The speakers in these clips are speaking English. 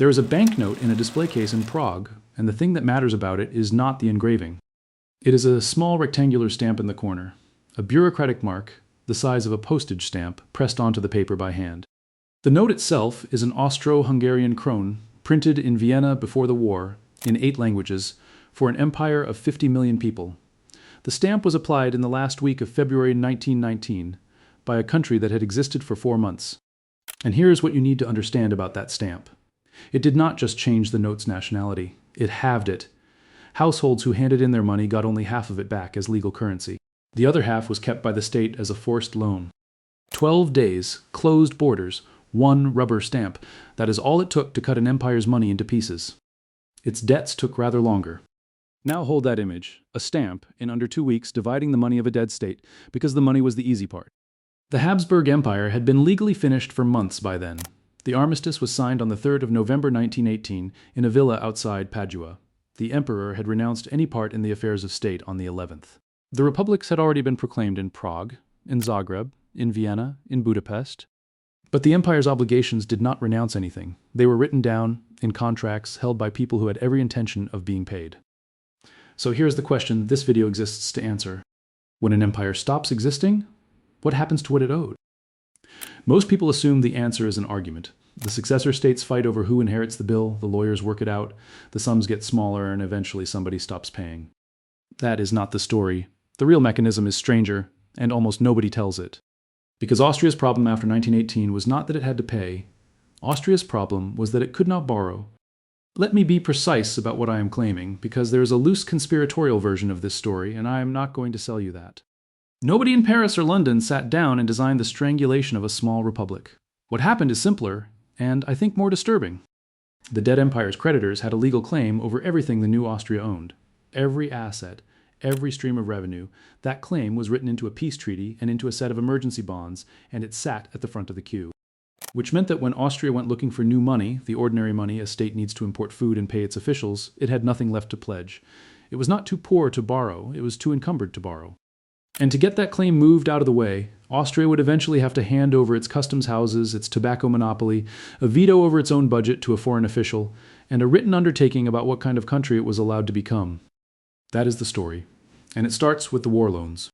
There is a banknote in a display case in Prague, and the thing that matters about it is not the engraving. It is a small rectangular stamp in the corner, a bureaucratic mark the size of a postage stamp pressed onto the paper by hand. The note itself is an Austro-Hungarian krone, printed in Vienna before the war, in 8 languages, for an empire of 50 million people. The stamp was applied in the last week of February 1919 by a country that had existed for 4 months. And here is what you need to understand about that stamp. It did not just change the note's nationality, it halved it. Households who handed in their money got only half of it back as legal currency. The other half was kept by the state as a forced loan. 12 days, closed borders, 1 rubber stamp. That is all it took to cut an empire's money into pieces. Its debts took rather longer. Now hold that image, a stamp, in under 2 weeks dividing the money of a dead state, because the money was the easy part. The Habsburg Empire had been legally finished for months by then. The armistice was signed on the 3rd of November 1918 in a villa outside Padua. The emperor had renounced any part in the affairs of state on the 11th. The republics had already been proclaimed in Prague, in Zagreb, in Vienna, in Budapest. But the empire's obligations did not renounce anything. They were written down in contracts held by people who had every intention of being paid. So here's the question this video exists to answer. When an empire stops existing, what happens to what it owed? Most people assume the answer is an argument. The successor states fight over who inherits the bill, the lawyers work it out, the sums get smaller, and eventually somebody stops paying. That is not the story. The real mechanism is stranger, and almost nobody tells it. Because Austria's problem after 1918 was not that it had to pay. Austria's problem was that it could not borrow. Let me be precise about what I am claiming, because there is a loose conspiratorial version of this story, and I am not going to sell you that. Nobody in Paris or London sat down and designed the strangulation of a small republic. What happened is simpler, and I think more disturbing. The dead empire's creditors had a legal claim over everything the new Austria owned. Every asset, every stream of revenue, that claim was written into a peace treaty and into a set of emergency bonds, and it sat at the front of the queue. Which meant that when Austria went looking for new money, the ordinary money a state needs to import food and pay its officials, it had nothing left to pledge. It was not too poor to borrow, it was too encumbered to borrow. And to get that claim moved out of the way, Austria would eventually have to hand over its customs houses, its tobacco monopoly, a veto over its own budget to a foreign official, and a written undertaking about what kind of country it was allowed to become. That is the story. And it starts with the war loans.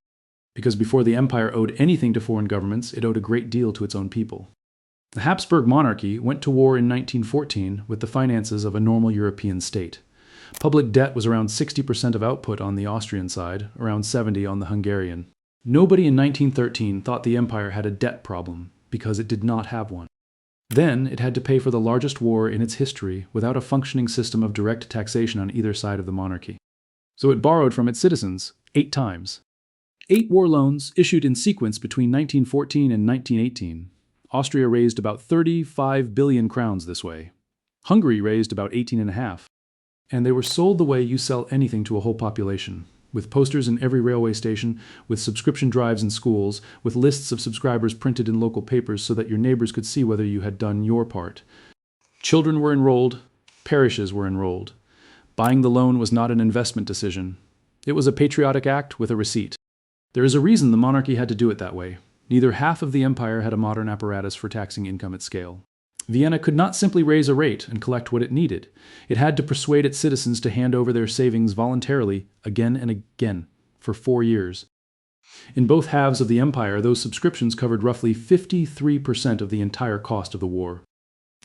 Because before the empire owed anything to foreign governments, it owed a great deal to its own people. The Habsburg monarchy went to war in 1914 with the finances of a normal European state. Public debt was around 60% of output on the Austrian side, around 70% on the Hungarian. Nobody in 1913 thought the empire had a debt problem, because it did not have one. Then it had to pay for the largest war in its history without a functioning system of direct taxation on either side of the monarchy. So it borrowed from its citizens 8 times. 8 war loans issued in sequence between 1914 and 1918. Austria raised about 35 billion crowns this way. Hungary raised about 18.5. And they were sold the way you sell anything to a whole population, with posters in every railway station, with subscription drives in schools, with lists of subscribers printed in local papers so that your neighbors could see whether you had done your part. Children were enrolled, parishes were enrolled. Buying the loan was not an investment decision. It was a patriotic act with a receipt. There is a reason the monarchy had to do it that way. Neither half of the empire had a modern apparatus for taxing income at scale. Vienna could not simply raise a rate and collect what it needed. It had to persuade its citizens to hand over their savings voluntarily again and again for 4 years. In both halves of the empire, those subscriptions covered roughly 53% of the entire cost of the war.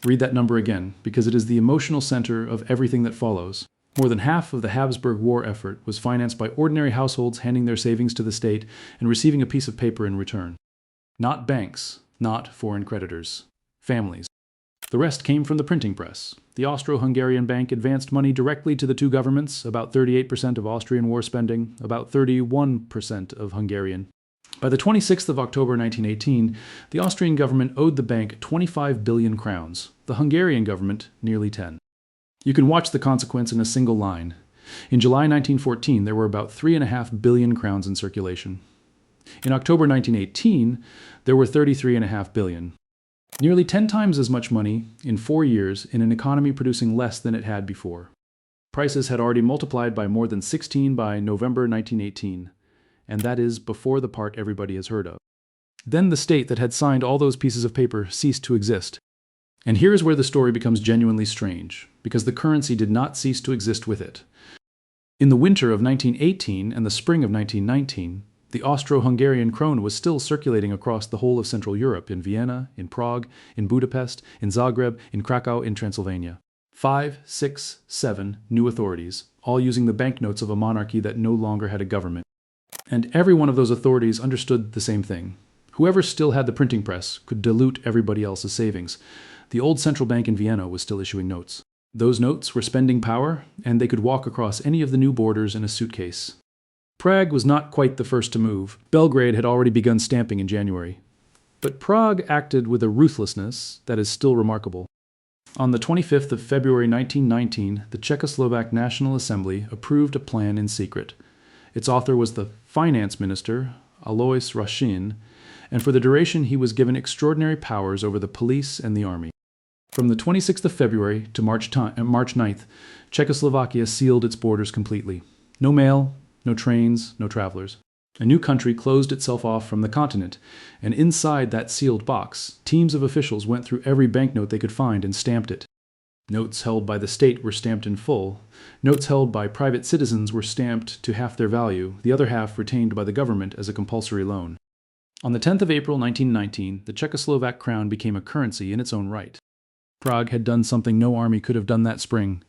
Read that number again, because it is the emotional center of everything that follows. More than half of the Habsburg war effort was financed by ordinary households handing their savings to the state and receiving a piece of paper in return. Not banks, not foreign creditors. Families. The rest came from the printing press. The Austro-Hungarian Bank advanced money directly to the two governments, about 38% of Austrian war spending, about 31% of Hungarian. By the 26th of October 1918, the Austrian government owed the bank 25 billion crowns, the Hungarian government nearly 10. You can watch the consequence in a single line. In July 1914, there were about 3.5 billion crowns in circulation. In October 1918, there were 33.5 billion. Nearly 10 times as much money in 4 years in an economy producing less than it had before. Prices had already multiplied by more than 16 by November 1918, and that is before the part everybody has heard of. Then the state that had signed all those pieces of paper ceased to exist. And here is where the story becomes genuinely strange, because the currency did not cease to exist with it. In the winter of 1918 and the spring of 1919, the Austro-Hungarian krone was still circulating across the whole of Central Europe, in Vienna, in Prague, in Budapest, in Zagreb, in Krakow, in Transylvania. 5, 6, 7 new authorities, all using the banknotes of a monarchy that no longer had a government. And every one of those authorities understood the same thing. Whoever still had the printing press could dilute everybody else's savings. The old central bank in Vienna was still issuing notes. Those notes were spending power, and they could walk across any of the new borders in a suitcase. Prague was not quite the first to move. Belgrade had already begun stamping in January. But Prague acted with a ruthlessness that is still remarkable. On the 25th of February 1919, the Czechoslovak National Assembly approved a plan in secret. Its author was the finance minister, Alois Rašín, and for the duration he was given extraordinary powers over the police and the army. From the 26th of February to March 9th, Czechoslovakia sealed its borders completely. No mail, no trains, no travelers. A new country closed itself off from the continent, and inside that sealed box, teams of officials went through every banknote they could find and stamped it. Notes held by the state were stamped in full. Notes held by private citizens were stamped to half their value, the other half retained by the government as a compulsory loan. On the 10th of April 1919, the Czechoslovak crown became a currency in its own right. Prague had done something no army could have done that spring.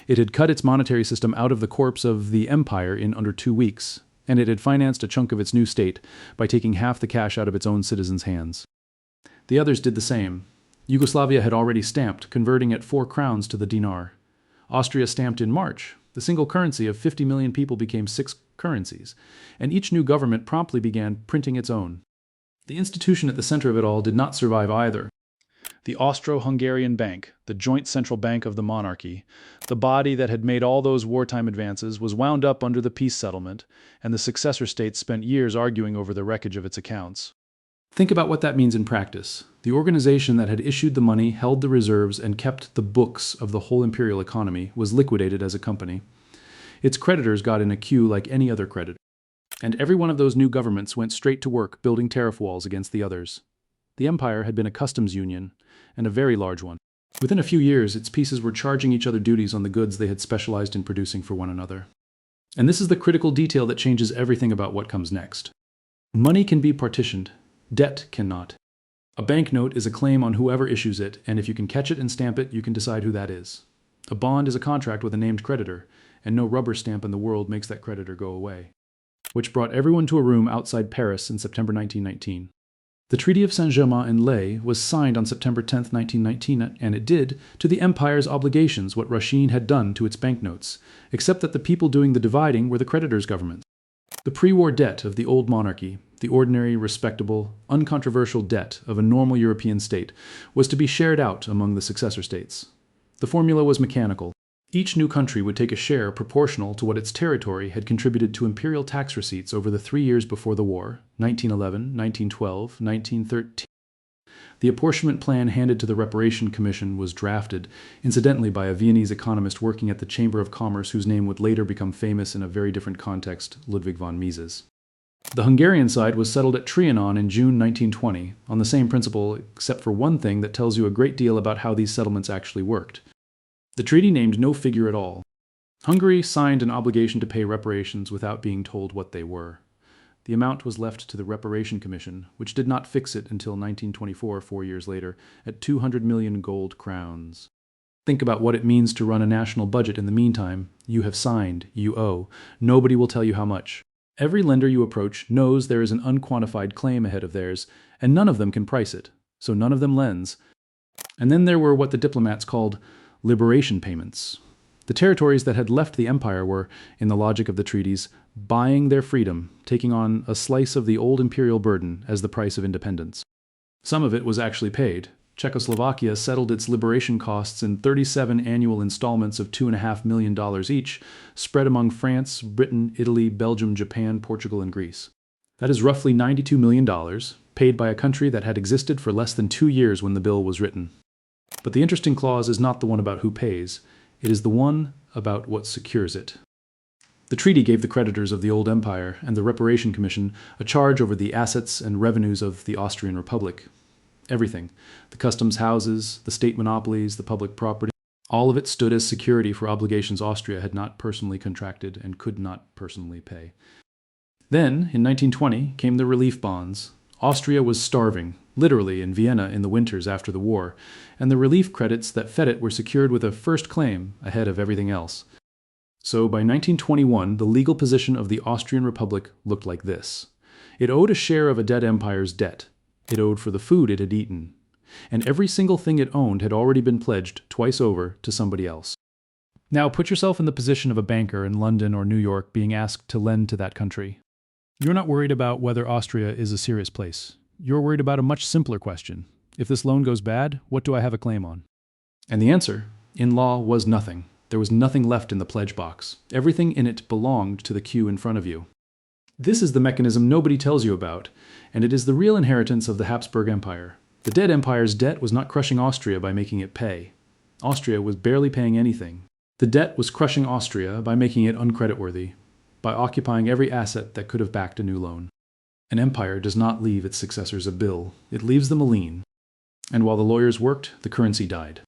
It had cut its monetary system out of the corpse of the empire in under 2 weeks, and it had financed a chunk of its new state by taking half the cash out of its own citizens' hands. The others did the same. Yugoslavia had already stamped, converting at 4 crowns to the dinar. Austria stamped in March. The single currency of 50 million people became 6 currencies, and each new government promptly began printing its own. The institution at the center of it all did not survive either. The Austro-Hungarian Bank, the joint central bank of the monarchy, the body that had made all those wartime advances, was wound up under the peace settlement, and the successor states spent years arguing over the wreckage of its accounts. Think about what that means in practice. The organization that had issued the money, held the reserves, and kept the books of the whole imperial economy was liquidated as a company. Its creditors got in a queue like any other creditor. And every one of those new governments went straight to work building tariff walls against the others. The empire had been a customs union, and a very large one. Within a few years, its pieces were charging each other duties on the goods they had specialized in producing for one another. And this is the critical detail that changes everything about what comes next. Money can be partitioned. Debt cannot. A banknote is a claim on whoever issues it, and if you can catch it and stamp it, you can decide who that is. A bond is a contract with a named creditor, and no rubber stamp in the world makes that creditor go away. Which brought everyone to a room outside Paris in September 1919. The Treaty of Saint-Germain in Laye was signed on September 10, 1919, and it did to the empire's obligations what Rašín had done to its banknotes, except that the people doing the dividing were the creditors' governments. The pre-war debt of the old monarchy, the ordinary, respectable, uncontroversial debt of a normal European state, was to be shared out among the successor states. The formula was mechanical. Each new country would take a share proportional to what its territory had contributed to imperial tax receipts over the 3 years before the war, 1911, 1912, 1913. The apportionment plan handed to the Reparation Commission was drafted, incidentally by a Viennese economist working at the Chamber of Commerce whose name would later become famous in a very different context, Ludwig von Mises. The Hungarian side was settled at Trianon in June 1920, on the same principle except for one thing that tells you a great deal about how these settlements actually worked. The treaty named no figure at all. Hungary signed an obligation to pay reparations without being told what they were. The amount was left to the Reparation Commission, which did not fix it until 1924, 4 years later, at 200 million gold crowns. Think about what it means to run a national budget in the meantime. You have signed, you owe. Nobody will tell you how much. Every lender you approach knows there is an unquantified claim ahead of theirs, and none of them can price it, so none of them lends. And then there were what the diplomats called liberation payments. The territories that had left the empire were, in the logic of the treaties, buying their freedom, taking on a slice of the old imperial burden as the price of independence. Some of it was actually paid. Czechoslovakia settled its liberation costs in 37 annual installments of $2.5 million each, spread among France, Britain, Italy, Belgium, Japan, Portugal, and Greece. That is roughly $92 million, paid by a country that had existed for less than 2 years when the bill was written. But the interesting clause is not the one about who pays. It is the one about what secures it. The treaty gave the creditors of the old empire and the Reparation Commission a charge over the assets and revenues of the Austrian Republic. Everything. The customs houses, the state monopolies, the public property. All of it stood as security for obligations Austria had not personally contracted and could not personally pay. Then, in 1920, came the relief bonds. Austria was starving, literally in Vienna in the winters after the war, and the relief credits that fed it were secured with a first claim ahead of everything else. So by 1921, the legal position of the Austrian Republic looked like this. It owed a share of a dead empire's debt. It owed for the food it had eaten. And every single thing it owned had already been pledged twice over to somebody else. Now put yourself in the position of a banker in London or New York being asked to lend to that country. You're not worried about whether Austria is a serious place. You're worried about a much simpler question. If this loan goes bad, what do I have a claim on? And the answer, in law, was nothing. There was nothing left in the pledge box. Everything in it belonged to the queue in front of you. This is the mechanism nobody tells you about, and it is the real inheritance of the Habsburg Empire. The dead empire's debt was not crushing Austria by making it pay. Austria was barely paying anything. The debt was crushing Austria by making it uncreditworthy, by occupying every asset that could have backed a new loan. An empire does not leave its successors a bill, it leaves them a lien. And while the lawyers worked, the currency died.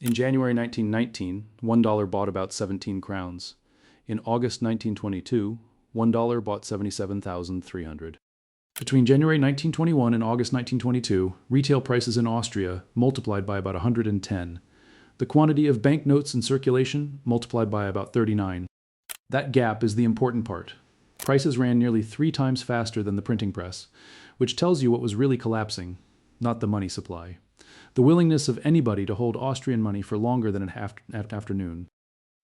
In January 1919, $1 bought about 17 crowns. In August 1922, $1 bought 77,300. Between January 1921 and August 1922, retail prices in Austria multiplied by about 110. The quantity of banknotes in circulation multiplied by about 39. That gap is the important part. Prices ran nearly 3 times faster than the printing press, which tells you what was really collapsing, not the money supply. The willingness of anybody to hold Austrian money for longer than an afternoon.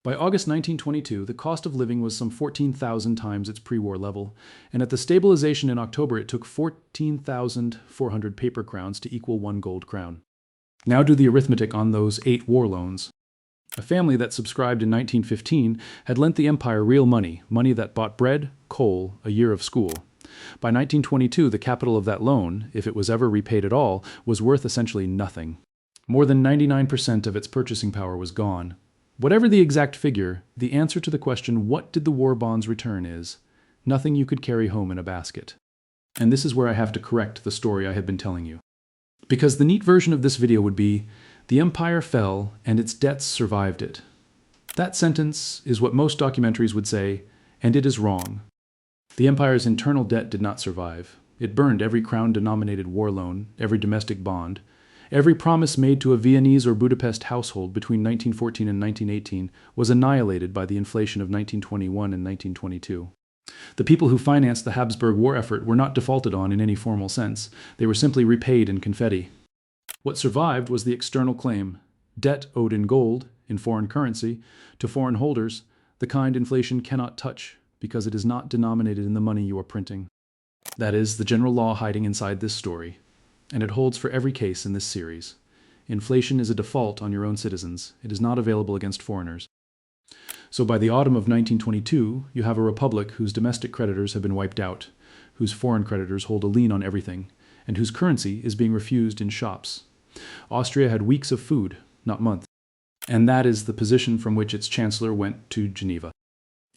By August 1922, the cost of living was some 14,000 times its pre-war level, and at the stabilization in October it took 14,400 paper crowns to equal 1 gold crown. Now do the arithmetic on those 8 war loans. A family that subscribed in 1915 had lent the empire real money, money that bought bread, coal, a year of school. By 1922, the capital of that loan, if it was ever repaid at all, was worth essentially nothing. More than 99% of its purchasing power was gone. Whatever the exact figure, the answer to the question, what did the war bonds return, is nothing you could carry home in a basket. And this is where I have to correct the story I have been telling you. Because the neat version of this video would be, the empire fell and its debts survived it. That sentence is what most documentaries would say, and it is wrong. The empire's internal debt did not survive. It burned every crown-denominated war loan, every domestic bond. Every promise made to a Viennese or Budapest household between 1914 and 1918 was annihilated by the inflation of 1921 and 1922. The people who financed the Habsburg war effort were not defaulted on in any formal sense. They were simply repaid in confetti. What survived was the external claim, debt owed in gold, in foreign currency, to foreign holders, the kind inflation cannot touch because it is not denominated in the money you are printing. That is the general law hiding inside this story, and it holds for every case in this series. Inflation is a default on your own citizens. It is not available against foreigners. So by the autumn of 1922, you have a republic whose domestic creditors have been wiped out, whose foreign creditors hold a lien on everything, and whose currency is being refused in shops. Austria had weeks of food, not months. And that is the position from which its chancellor went to Geneva.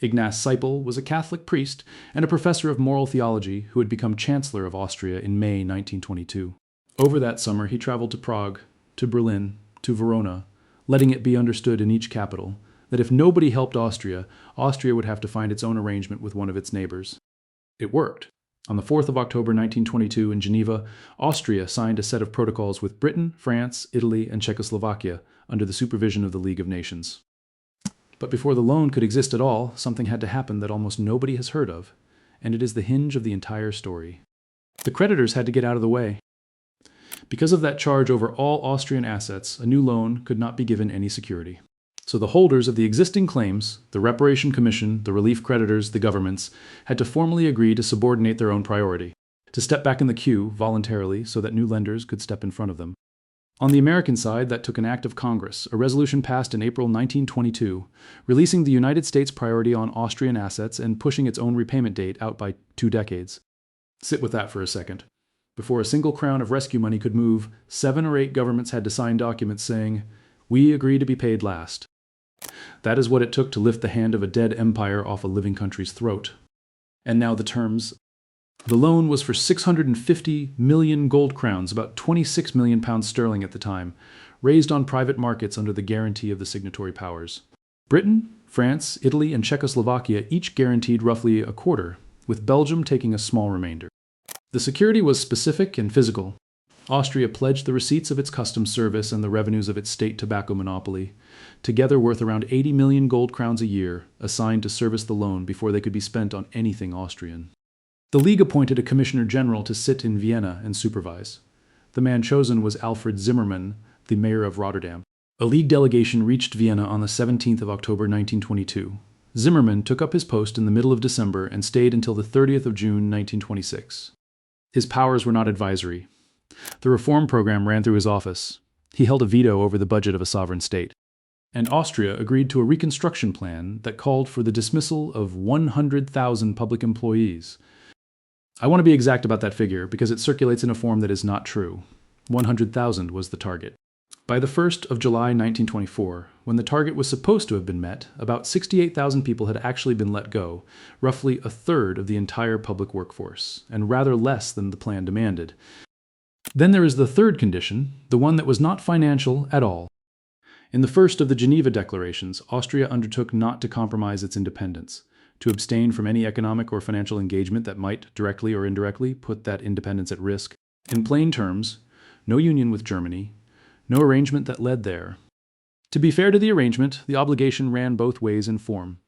Ignaz Seipel was a Catholic priest and a professor of moral theology who had become Chancellor of Austria in May 1922. Over that summer, he traveled to Prague, to Berlin, to Verona, letting it be understood in each capital that if nobody helped Austria, Austria would have to find its own arrangement with one of its neighbors. It worked. On the 4th of October 1922 in Geneva, Austria signed a set of protocols with Britain, France, Italy, and Czechoslovakia under the supervision of the League of Nations. But before the loan could exist at all, something had to happen that almost nobody has heard of, and it is the hinge of the entire story. The creditors had to get out of the way. Because of that charge over all Austrian assets, a new loan could not be given any security. So the holders of the existing claims, the Reparation Commission, the relief creditors, the governments, had to formally agree to subordinate their own priority, to step back in the queue voluntarily so that new lenders could step in front of them. On the American side, that took an act of Congress, a resolution passed in April 1922, releasing the United States' priority on Austrian assets and pushing its own repayment date out by 2 decades. Sit with that for a second. Before a single crown of rescue money could move, 7 or 8 governments had to sign documents saying, "We agree to be paid last." That is what it took to lift the hand of a dead empire off a living country's throat. And now the terms The loan was for 650 million gold crowns, about 26 million pounds sterling at the time, raised on private markets under the guarantee of the signatory powers. Britain, France, Italy, and Czechoslovakia each guaranteed roughly a quarter, with Belgium taking a small remainder. The security was specific and physical. Austria pledged the receipts of its customs service and the revenues of its state tobacco monopoly, together worth around 80 million gold crowns a year, assigned to service the loan before they could be spent on anything Austrian. The League appointed a commissioner general to sit in Vienna and supervise. The man chosen was Alfred Zimmermann, the mayor of Rotterdam. A League delegation reached Vienna on the 17th of October 1922. Zimmermann took up his post in the middle of December and stayed until the 30th of June 1926. His powers were not advisory. The reform program ran through his office. He held a veto over the budget of a sovereign state. And Austria agreed to a Reconstruction plan that called for the dismissal of 100,000 public employees. I want to be exact about that figure because it circulates in a form that is not true. 100,000 was the target. By the 1st of July 1924, when the target was supposed to have been met, about 68,000 people had actually been let go, roughly a third of the entire public workforce, and rather less than the plan demanded. Then there is the third condition, the one that was not financial at all. In the first of the Geneva Declarations, Austria undertook not to compromise its independence, to abstain from any economic or financial engagement that might, directly or indirectly, put that independence at risk. In plain terms, no union with Germany, no arrangement that led there. To be fair to the arrangement, the obligation ran both ways in form.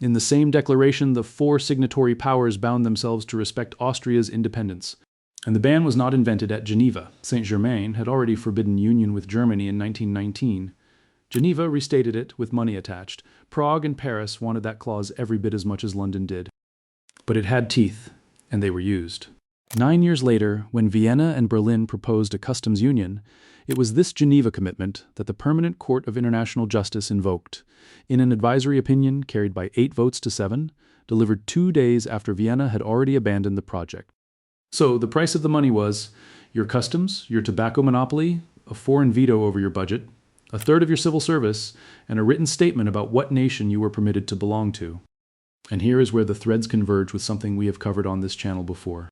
In the same declaration, the four signatory powers bound themselves to respect Austria's independence. And the ban was not invented at Geneva. Saint-Germain had already forbidden union with Germany in 1919. Geneva restated it with money attached. Prague and Paris wanted that clause every bit as much as London did. But it had teeth, and they were used. 9 years later, when Vienna and Berlin proposed a customs union, it was this Geneva commitment that the Permanent Court of International Justice invoked, in an advisory opinion carried by 8 votes to 7, delivered 2 days after Vienna had already abandoned the project. So the price of the money was your customs, your tobacco monopoly, a foreign veto over your budget, a third of your civil service, and a written statement about what nation you were permitted to belong to. And here is where the threads converge with something we have covered on this channel before.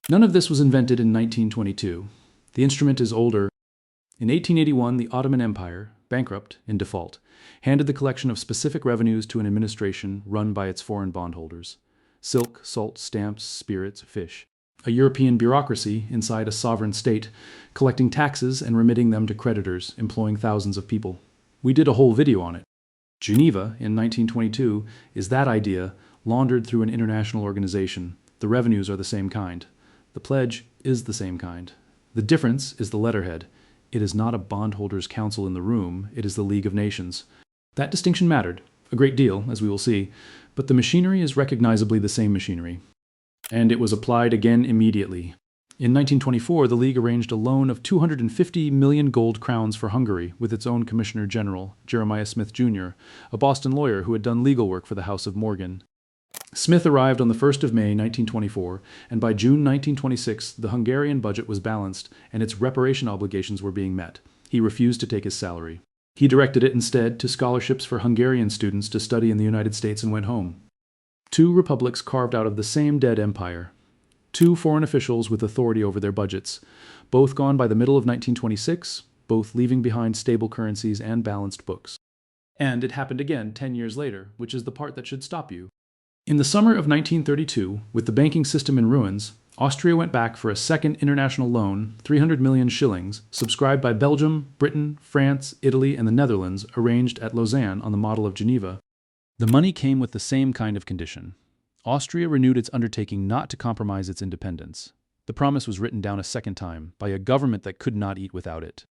None of this was invented in 1922. The instrument is older. In 1881, the Ottoman Empire, bankrupt, in default, handed the collection of specific revenues to an administration run by its foreign bondholders. Silk, salt, stamps, spirits, fish. A European bureaucracy inside a sovereign state, collecting taxes and remitting them to creditors, employing thousands of people. We did a whole video on it. Geneva, in 1922, is that idea laundered through an international organization. The revenues are the same kind. The pledge is the same kind. The difference is the letterhead. It is not a bondholders' council in the room, it is the League of Nations. That distinction mattered, a great deal, as we will see, but the machinery is recognizably the same machinery. And it was applied again immediately. In 1924, the League arranged a loan of 250 million gold crowns for Hungary with its own Commissioner General, Jeremiah Smith Jr., a Boston lawyer who had done legal work for the House of Morgan. Smith arrived on the 1st of May 1924, and by June 1926 the Hungarian budget was balanced and its reparation obligations were being met. He refused to take his salary. He directed it instead to scholarships for Hungarian students to study in the United States and went home. 2 republics carved out of the same dead empire. 2 foreign officials with authority over their budgets, both gone by the middle of 1926, both leaving behind stable currencies and balanced books. And it happened again 10 years later, which is the part that should stop you. In the summer of 1932, with the banking system in ruins, Austria went back for a second international loan, 300 million shillings, subscribed by Belgium, Britain, France, Italy, and the Netherlands, arranged at Lausanne on the model of Geneva. The money came with the same kind of condition. Austria renewed its undertaking not to compromise its independence. The promise was written down a second time by a government that could not eat without it.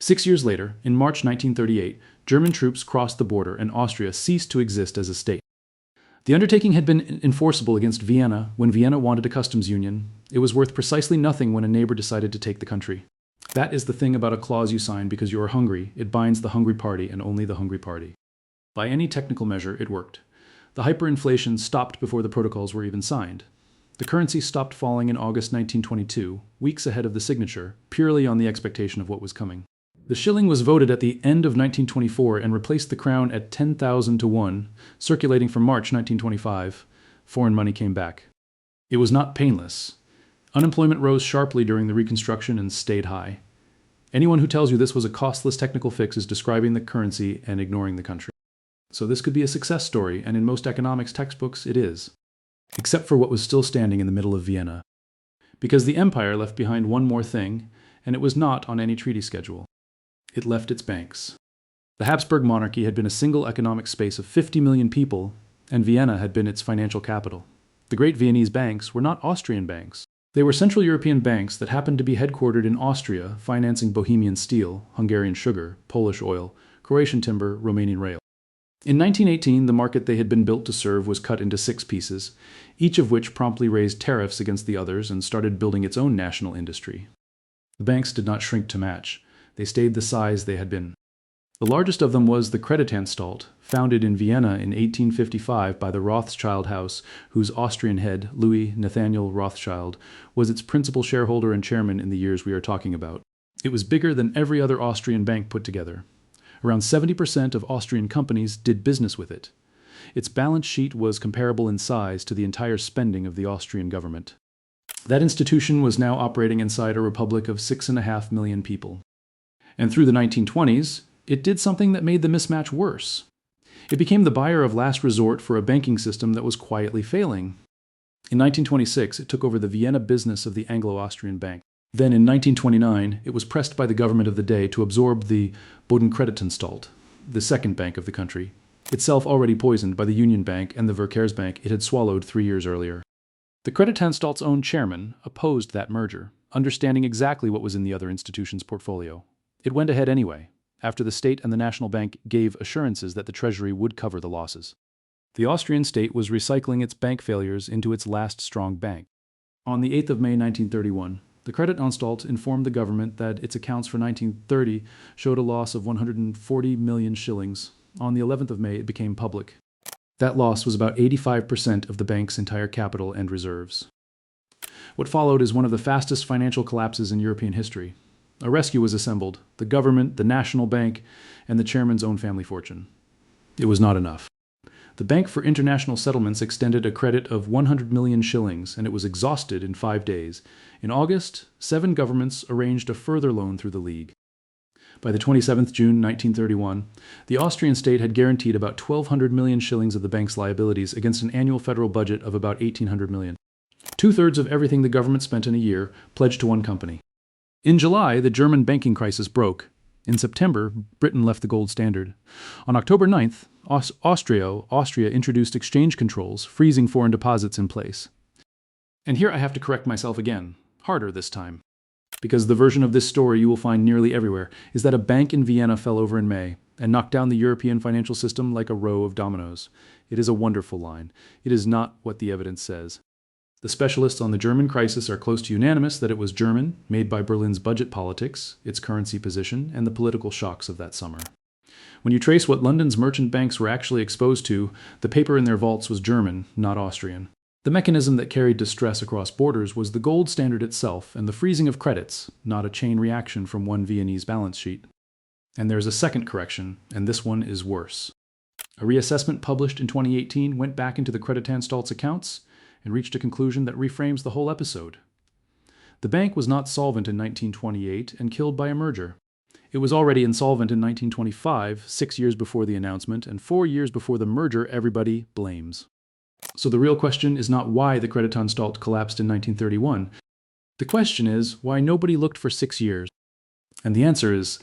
6 years later, in March 1938, German troops crossed the border and Austria ceased to exist as a state. The undertaking had been enforceable against Vienna when Vienna wanted a customs union. It was worth precisely nothing when a neighbor decided to take the country. That is the thing about a clause you sign because you are hungry. It binds the hungry party and only the hungry party. By any technical measure, it worked. The hyperinflation stopped before the protocols were even signed. The currency stopped falling in August 1922, weeks ahead of the signature, purely on the expectation of what was coming. The shilling was voted at the end of 1924 and replaced the crown at 10,000 to 1, circulating from March 1925. Foreign money came back. It was not painless. Unemployment rose sharply during the Reconstruction and stayed high. Anyone who tells you this was a costless technical fix is describing the currency and ignoring the country. So this could be a success story, and in most economics textbooks it is. Except for what was still standing in the middle of Vienna. Because the empire left behind one more thing, and it was not on any treaty schedule. It left its banks. The Habsburg monarchy had been a single economic space of 50 million people, and Vienna had been its financial capital. The great Viennese banks were not Austrian banks. They were Central European banks that happened to be headquartered in Austria, financing Bohemian steel, Hungarian sugar, Polish oil, Croatian timber, Romanian rail. In 1918, the market they had been built to serve was cut into 6 pieces, each of which promptly raised tariffs against the others and started building its own national industry. The banks did not shrink to match. They stayed the size they had been. The largest of them was the Creditanstalt, founded in Vienna in 1855 by the Rothschild house, whose Austrian head, Louis Nathaniel Rothschild, was its principal shareholder and chairman in the years we are talking about. It was bigger than every other Austrian bank put together. Around 70% of Austrian companies did business with it. Its balance sheet was comparable in size to the entire spending of the Austrian government. That institution was now operating inside a republic of 6.5 million people. And through the 1920s, it did something that made the mismatch worse. It became the buyer of last resort for a banking system that was quietly failing. In 1926, it took over the Vienna business of the Anglo-Austrian Bank. Then in 1929, it was pressed by the government of the day to absorb the Creditanstalt, the second bank of the country, itself already poisoned by the Union Bank and the Verkehrsbank it had swallowed 3 years earlier. The Creditanstalt's own chairman opposed that merger, understanding exactly what was in the other institution's portfolio. It went ahead anyway, after the state and the National Bank gave assurances that the Treasury would cover the losses. The Austrian state was recycling its bank failures into its last strong bank. On the 8th of May 1931, the Creditanstalt informed the government that its accounts for 1930 showed a loss of 140 million shillings. On the 11th of May, it became public. That loss was about 85% of the bank's entire capital and reserves. What followed is one of the fastest financial collapses in European history. A rescue was assembled, the government, the National Bank, and the chairman's own family fortune. It was not enough. The Bank for International Settlements extended a credit of 100 million shillings, and it was exhausted in 5 days. In August, 7 governments arranged a further loan through the League. By the 27th June 1931, the Austrian state had guaranteed about 1,200 million shillings of the bank's liabilities against an annual federal budget of about 1,800 million. 2/3 of everything the government spent in a year pledged to one company. In July, the German banking crisis broke. In September, Britain left the gold standard. On October 9th, Austria introduced exchange controls, freezing foreign deposits in place. And here I have to correct myself again, harder this time. Because the version of this story you will find nearly everywhere is that a bank in Vienna fell over in May and knocked down the European financial system like a row of dominoes. It is a wonderful line. It is not what the evidence says. The specialists on the German crisis are close to unanimous that it was German, made by Berlin's budget politics, its currency position, and the political shocks of that summer. When you trace what London's merchant banks were actually exposed to, the paper in their vaults was German, not Austrian. The mechanism that carried distress across borders was the gold standard itself and the freezing of credits, not a chain reaction from one Viennese balance sheet. And there's a second correction, and this one is worse. A reassessment published in 2018 went back into the Creditanstalt's accounts and reached a conclusion that reframes the whole episode. The bank was not solvent in 1928 and killed by a merger. It was already insolvent in 1925, 6 years before the announcement, and 4 years before the merger everybody blames. So the real question is not why the Creditanstalt collapsed in 1931. The question is why nobody looked for 6 years. And the answer is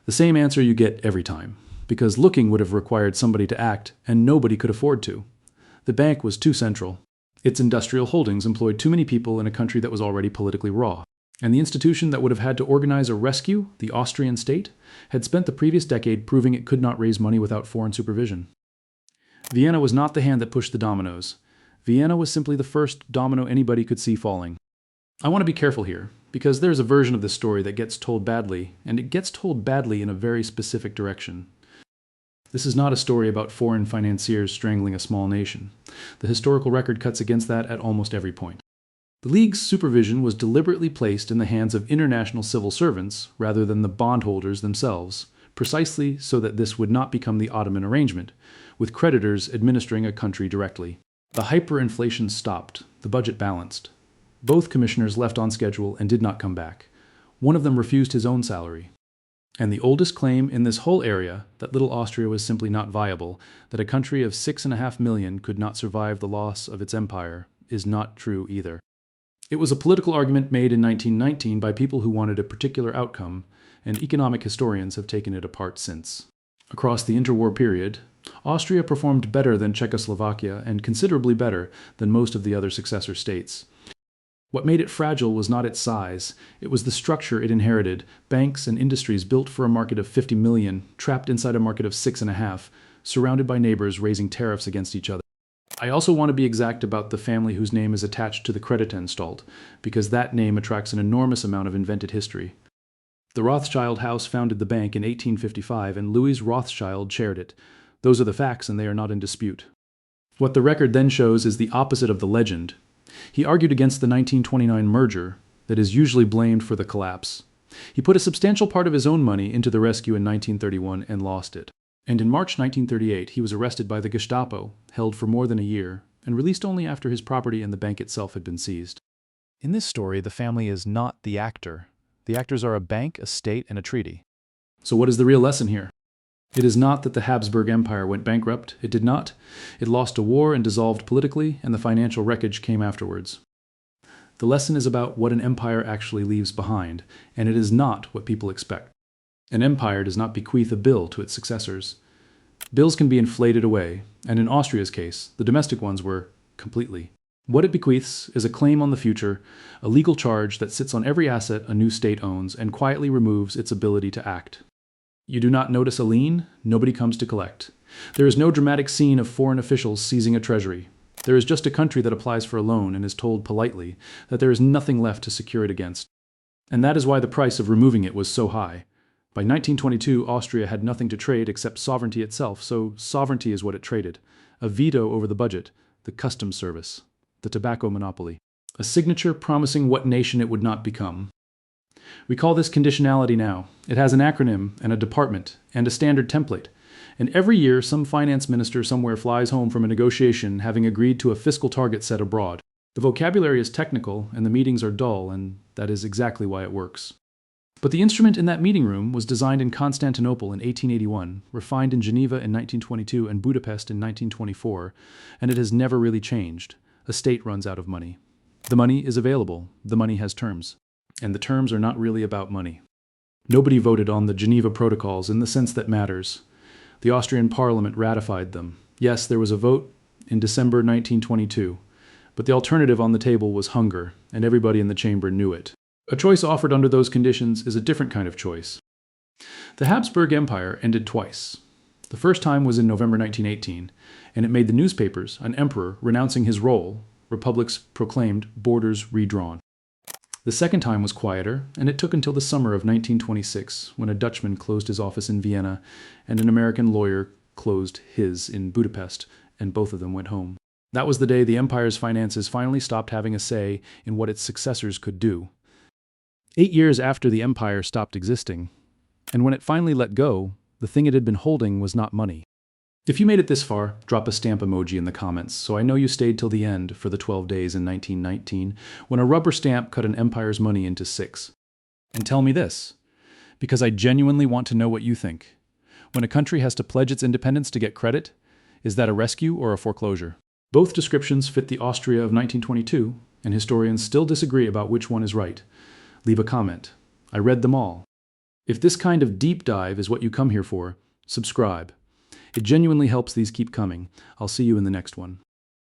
the same answer you get every time, because looking would have required somebody to act, and nobody could afford to. The bank was too central. Its industrial holdings employed too many people in a country that was already politically raw. And the institution that would have had to organize a rescue, the Austrian state, had spent the previous decade proving it could not raise money without foreign supervision. Vienna was not the hand that pushed the dominoes. Vienna was simply the first domino anybody could see falling. I want to be careful here, because there's a version of this story that gets told badly, and it gets told badly in a very specific direction. This is not a story about foreign financiers strangling a small nation. The historical record cuts against that at almost every point. The League's supervision was deliberately placed in the hands of international civil servants rather than the bondholders themselves, precisely so that this would not become the Ottoman arrangement, with creditors administering a country directly. The hyperinflation stopped, the budget balanced. Both commissioners left on schedule and did not come back. One of them refused his own salary. And the oldest claim in this whole area, that Little Austria was simply not viable, that a country of 6.5 million could not survive the loss of its empire, is not true either. It was a political argument made in 1919 by people who wanted a particular outcome, and economic historians have taken it apart since. Across the interwar period, Austria performed better than Czechoslovakia and considerably better than most of the other successor states. What made it fragile was not its size, it was the structure it inherited, banks and industries built for a market of 50 million, trapped inside a market of 6.5, surrounded by neighbors raising tariffs against each other. I also want to be exact about the family whose name is attached to the Creditanstalt, because that name attracts an enormous amount of invented history. The Rothschild house founded the bank in 1855, and Louis Rothschild chaired it. Those are the facts, and they are not in dispute. What the record then shows is the opposite of the legend. He argued against the 1929 merger that is usually blamed for the collapse. He put a substantial part of his own money into the rescue in 1931 and lost it. And in March 1938, he was arrested by the Gestapo, held for more than a year, and released only after his property and the bank itself had been seized. In this story, the family is not the actor. The actors are a bank, a state, and a treaty. So what is the real lesson here? It is not that the Habsburg Empire went bankrupt. It did not. It lost a war and dissolved politically, and the financial wreckage came afterwards. The lesson is about what an empire actually leaves behind, and it is not what people expect. An empire does not bequeath a bill to its successors. Bills can be inflated away, and in Austria's case, the domestic ones were completely. What it bequeaths is a claim on the future, a legal charge that sits on every asset a new state owns and quietly removes its ability to act. You do not notice a lien, nobody comes to collect. There is no dramatic scene of foreign officials seizing a treasury. There is just a country that applies for a loan and is told politely that there is nothing left to secure it against. And that is why the price of removing it was so high. By 1922, Austria had nothing to trade except sovereignty itself, so sovereignty is what it traded. A veto over the budget, the customs service, the tobacco monopoly. A signature promising what nation it would not become. We call this conditionality now. It has an acronym and a department and a standard template. And every year, some finance minister somewhere flies home from a negotiation having agreed to a fiscal target set abroad. The vocabulary is technical and the meetings are dull, and that is exactly why it works. But the instrument in that meeting room was designed in Constantinople in 1881, refined in Geneva in 1922 and Budapest in 1924, and it has never really changed. A state runs out of money. The money is available. The money has terms. And the terms are not really about money. Nobody voted on the Geneva Protocols in the sense that matters. The Austrian Parliament ratified them. Yes, there was a vote in December 1922, but the alternative on the table was hunger, and everybody in the chamber knew it. A choice offered under those conditions is a different kind of choice. The Habsburg Empire ended twice. The first time was in November 1918, and it made the newspapers an emperor renouncing his role, republics proclaimed, borders redrawn. The second time was quieter, and it took until the summer of 1926, when a Dutchman closed his office in Vienna, and an American lawyer closed his in Budapest, and both of them went home. That was the day the empire's finances finally stopped having a say in what its successors could do. 8 years after the empire stopped existing, and when it finally let go, the thing it had been holding was not money. If you made it this far, drop a stamp emoji in the comments, so I know you stayed till the end for the 12 days in 1919, when a rubber stamp cut an empire's money into 6. And tell me this, because I genuinely want to know what you think. When a country has to pledge its independence to get credit, is that a rescue or a foreclosure? Both descriptions fit the Austria of 1922, and historians still disagree about which one is right. Leave a comment. I read them all. If this kind of deep dive is what you come here for, subscribe. It genuinely helps these keep coming. I'll see you in the next one.